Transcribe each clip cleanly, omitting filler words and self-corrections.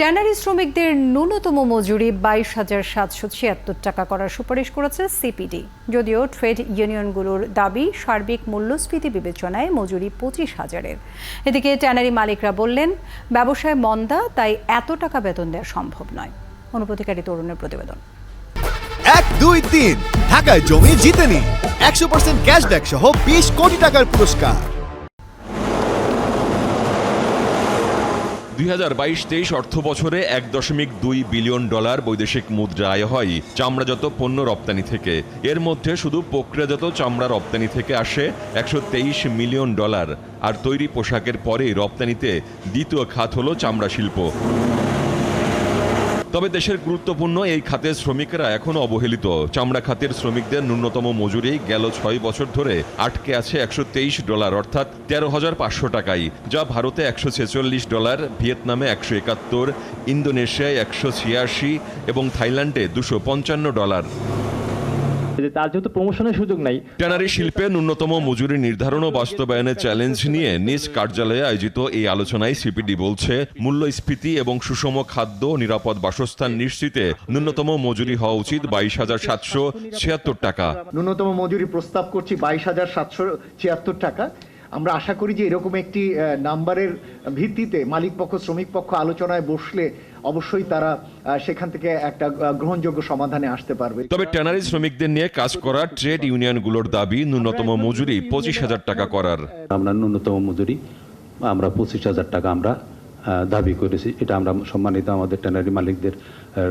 Tannery শ্রমিকদের ন্যূনতম মজুরি 22,776 টাকা করার সুপারিশ করেছে সিপিডি। যদিও ট্রেড ইউনিয়নগুলোর দাবি সার্বিক মূল্যস্ফীতি বিবেচনায় মজুরি 25,000-এর। এদিকে ট্যানারি মালিকরা বললেন, ব্যবসায় মন্দা, তাই এত টাকা বেতন দেওয়া সম্ভব নয়। অনুপ্রতিকারী তরুণের প্রতিবেদন। 1, 2, 3 ঢাকায় জমি জিতে নিন 100% ক্যাশব্যাক সহ 20 কোটি টাকার পুরস্কার। 2022-23 অর্থ বছরে $1.2 বিলিয়ন বৈদেশিক মুদ্রা আয় হয় চামড়াজাত পণ্য রপ্তানি থেকে। এর মধ্যে শুধু প্রক্রিয়াজাত চামড়া রপ্তানি থেকে আসে $123 মিলিয়ন, আর তৈরি পোশাকের পরেই রপ্তানিতে দ্বিতীয় খাত হলো চামড়া শিল্প। তবে দেশের গুরুত্বপূর্ণ এই খাতের শ্রমিকেরা এখনও অবহেলিত। চামড়া খাতের শ্রমিকদের ন্যূনতম মজুরি গেল 6 বছর ধরে আটকে আছে $123, অর্থাৎ 13,500 টাকায়, যা ভারতে $146, ভিয়েতনামে 171, ইন্দোনেশিয়ায় 186 এবং থাইল্যান্ডে $255। তার যেহেতু প্রমোশনের সুযোগ নাই। ট্যানারি শিল্পে ন্যূনতম মজুরি নির্ধারণ ও বাস্তবায়নের চ্যালেঞ্জ নিয়ে নিজ কার্যালয়ে আয়োজিত এই আলোচনায় সিপিডি বলছে, মূল্যস্ফীতি এবং সুষম খাদ্য নিরাপদ বাসস্থান নিশ্চিতে ন্যূনতম মজুরি হওয়া উচিত 22,776 টাকা। ন্যূনতম মজুরি প্রস্তাব করছি 22,776 টাকা। আমরা আশা করি যে এরকম একটি নাম্বারের ভিত্তিতে মালিক পক্ষ শ্রমিক পক্ষ আলোচনায় বসলে অবশ্যই তারা সেখান থেকে একটা গ্রহণযোগ্য সমাধানে আসতে পারবে। তবে ট্যানারি শ্রমিকদের নিয়ে কাজ করা ট্রেড ইউনিয়নগুলোর দাবি ন্যূনতম মজুরি 25,000 টাকা করার। আমরা ন্যূনতম মজুরি 25,000 টাকা আমরা দাবি করেছি। এটা আমরা সম্মানিত আমাদের ট্যানারি মালিকদের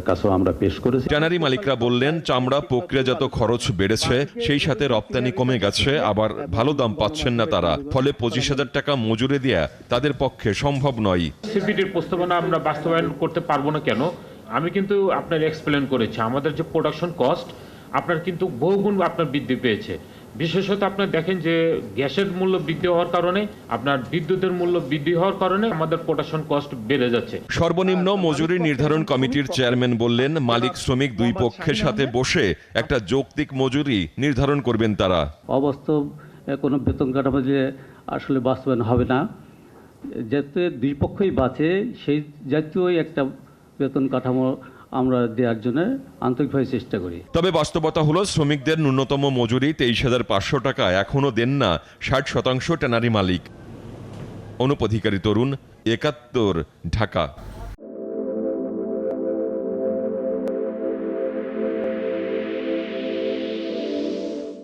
কাছেও আমরা পেশ করেছি। ট্যানারি মালিকরা বললেন, চামড়া প্রক্রিয়াজাত খরচ বেড়েছে, সেই সাথে রপ্তানি কমে গেছে, আবার ভালো দাম পাচ্ছেন না তারা। ফলে 25,000 টাকা মজুরি দেয়া তাদের পক্ষে সম্ভব নয়। সিপিডির প্রস্তাবনা আমরা বাস্তবায়ন করতে পারবো না কেন? আমি কিন্তু আপনার এক্সপ্লেন করেছি, আমাদের যে প্রোডাকশন কস্ট আপনার কিন্তু বহুগুণ আপনার বৃদ্ধি পেয়েছে। বিশেষত আপনার দেখেন যে গ্যাসের মূল্য বৃদ্ধি হওয়ার কারণে, আপনার বিদ্যুতের মূল্য বৃদ্ধি হওয়ার কারণে আমাদের প্রোডাকশন কস্ট বেড়ে যাচ্ছে। সর্বনিম্ন মজুরি নির্ধারণ কমিটির চেয়ারম্যান বললেন, মালিক শ্রমিক দুই পক্ষের সাথে বসে একটা যৌক্তিক মজুরি নির্ধারণ করবেন তারা। অবাস্তব কোনো বেতন কাঠামো যে আসলে বাস্তবায়ন হবে না, যাতে দুই পক্ষই বাঁচে সেই জাতীয় একটা বেতন কাঠামো আমরা দেওয়ার জন্য আন্তরিকভাবে চেষ্টা করি। তবে বাস্তবতা হলো, শ্রমিকদের ন্যূনতম মজুরি 23,500 টাকা এখনও দেন না 60% ট্যানারি মালিক। অনুপ্রতিকারী তরুণ, 71, ঢাকা।